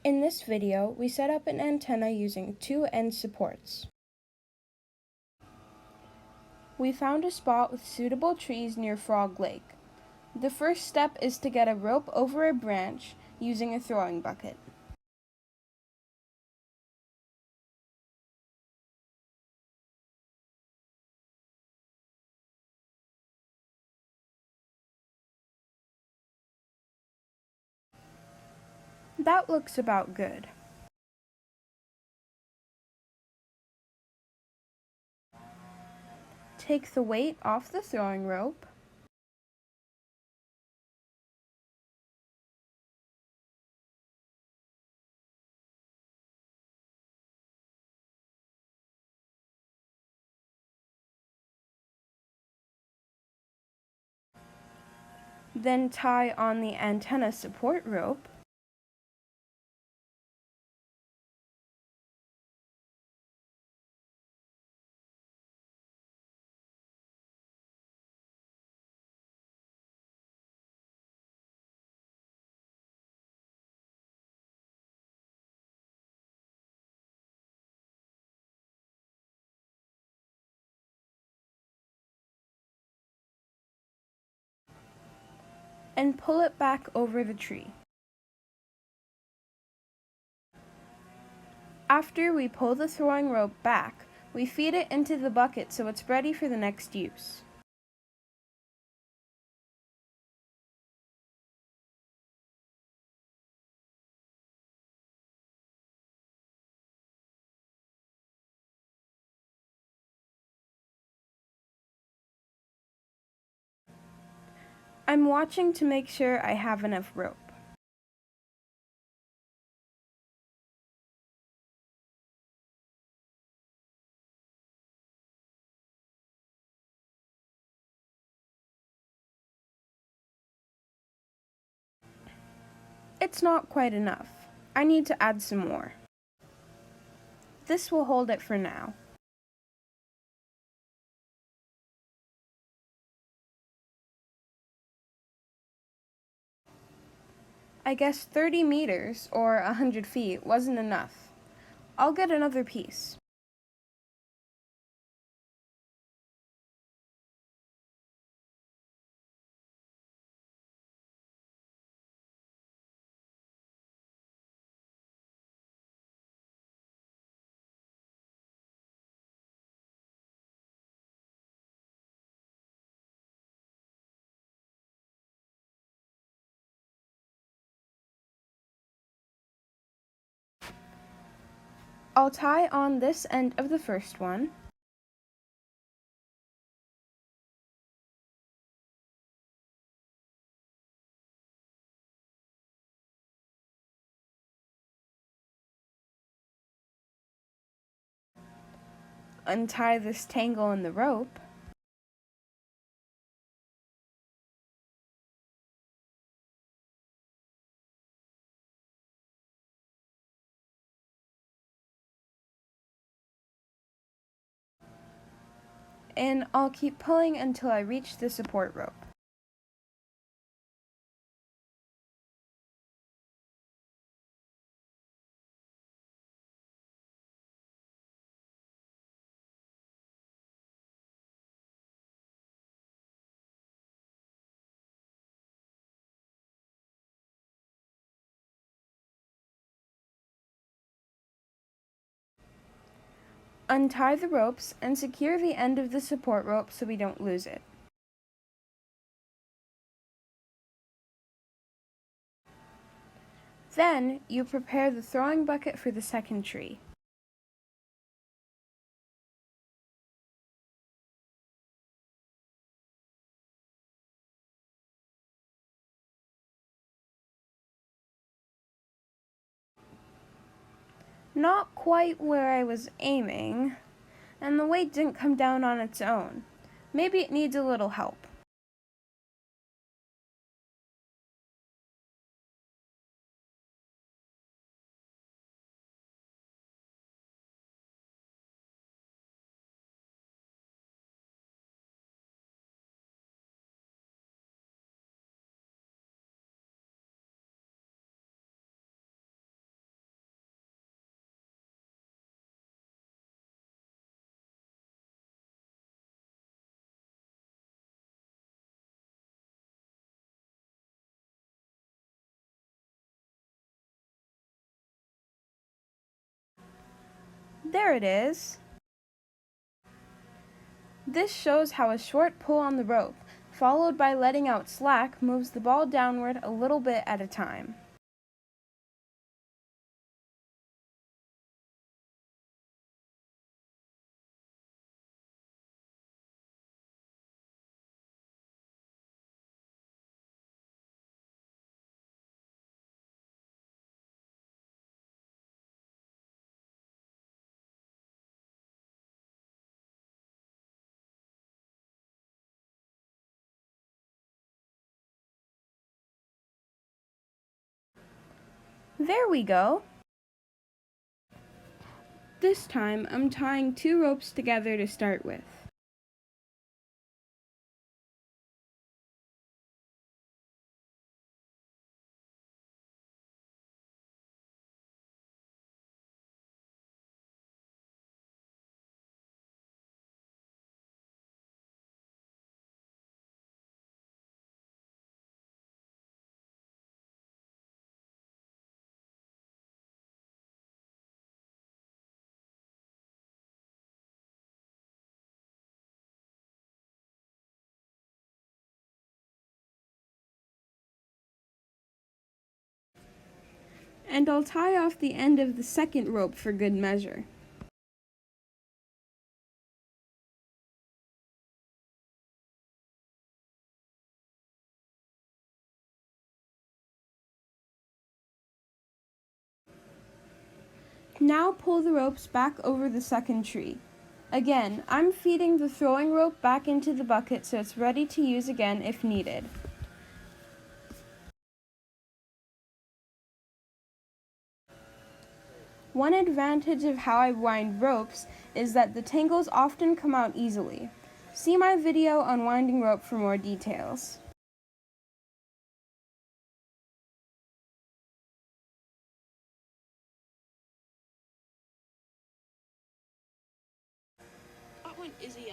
In this video, we set up an antenna using two end supports. We found a spot with suitable trees near Frog Lake. The first step is to get a rope over a branch using a throwing bucket. That looks about good. Take the weight off the throwing rope. Then tie on the antenna support rope. And pull it back over the tree. After we pull the throwing rope back, we feed it into the bucket so it's ready for the next use. I'm watching to make sure I have enough rope. It's not quite enough. I need to add some more. This will hold it for now. I guess 30 meters, or 100 feet, wasn't enough. I'll get another piece. I'll tie on this end of the first one. Untie this tangle in the rope. And I'll keep pulling until I reach the support rope. Untie the ropes and secure the end of the support rope so we don't lose it. Then, you prepare the throwing bucket for the second tree. Not quite where I was aiming, and the weight didn't come down on its own. Maybe it needs a little help. There it is. This shows how a short pull on the rope, followed by letting out slack, moves the ball downward a little bit at a time. There we go. This time, I'm tying 2 ropes together to start with. And I'll tie off the end of the second rope for good measure. Now pull the ropes back over the second tree. Again, I'm feeding the throwing rope back into the bucket so it's ready to use again if needed. One advantage of how I wind ropes is that the tangles often come out easily. See my video on winding rope for more details.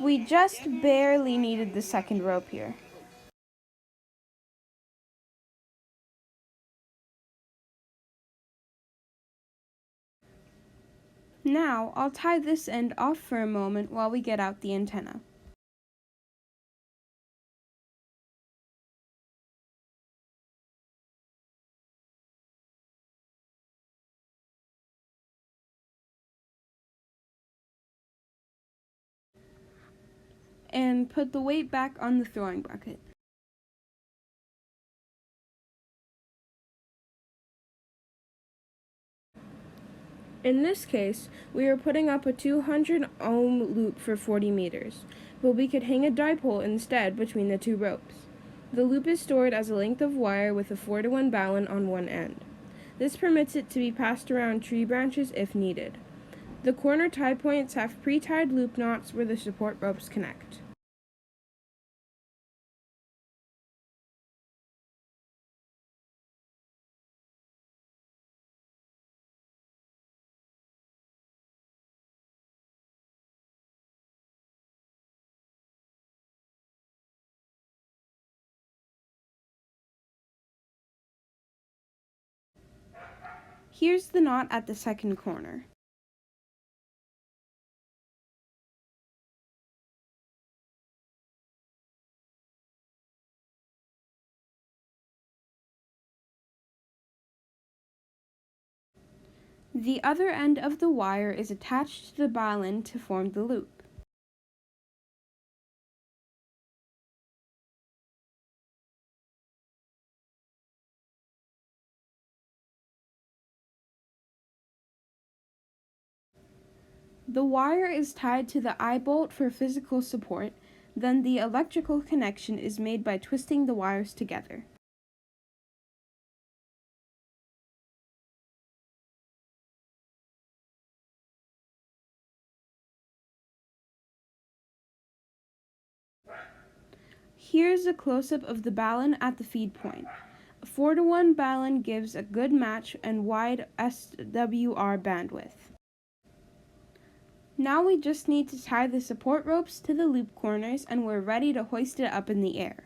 We just barely needed the second rope here. Now, I'll tie this end off for a moment while we get out the antenna. And put the weight back on the throwing bucket. In this case, we are putting up a 200 ohm loop for 40 meters, but we could hang a dipole instead between the 2 ropes. The loop is stored as a length of wire with a 4-to-1 balun on one end. This permits it to be passed around tree branches if needed. The corner tie points have pre-tied loop knots where the support ropes connect. Here's the knot at the second corner. The other end of the wire is attached to the balun to form the loop. The wire is tied to the eye bolt for physical support, then the electrical connection is made by twisting the wires together. Here's a close-up of the balun at the feed point. A 4-to-1 balun gives a good match and wide SWR bandwidth. Now we just need to tie the support ropes to the loop corners and we're ready to hoist it up in the air.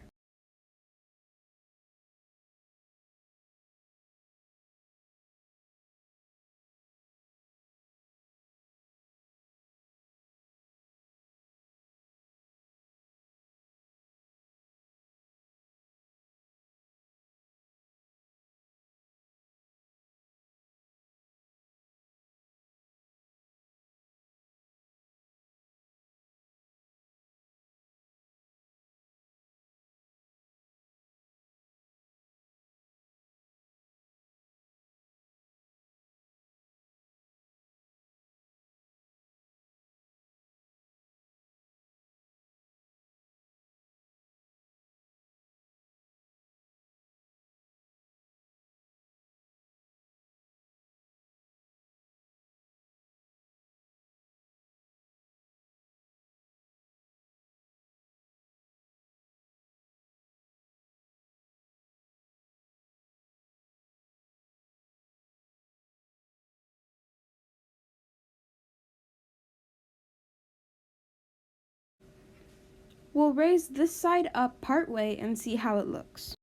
We'll raise this side up partway and see how it looks.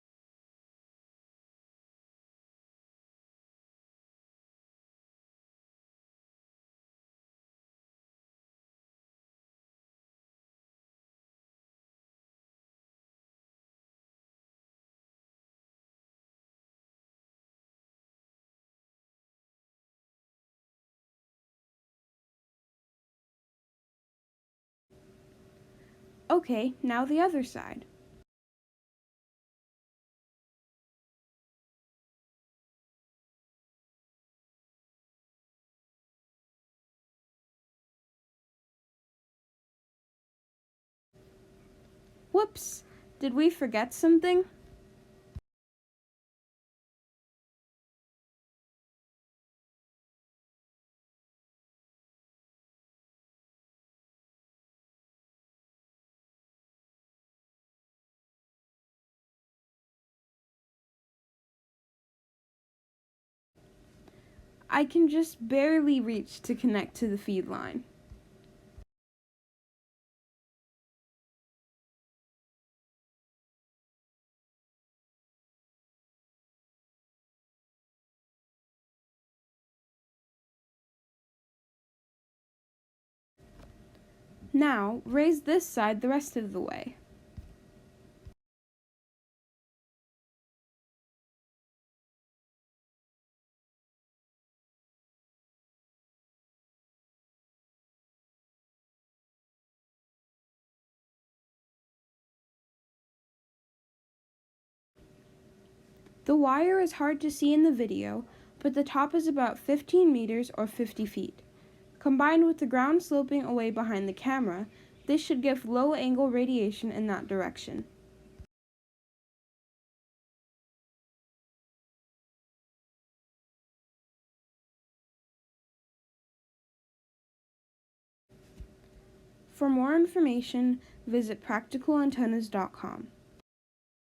Okay, now the other side. Whoops! Did we forget something? I can just barely reach to connect to the feed line. Now, raise this side the rest of the way. The wire is hard to see in the video, but the top is about 15 meters or 50 feet. Combined with the ground sloping away behind the camera, this should give low-angle radiation in that direction. For more information, visit practicalantennas.com.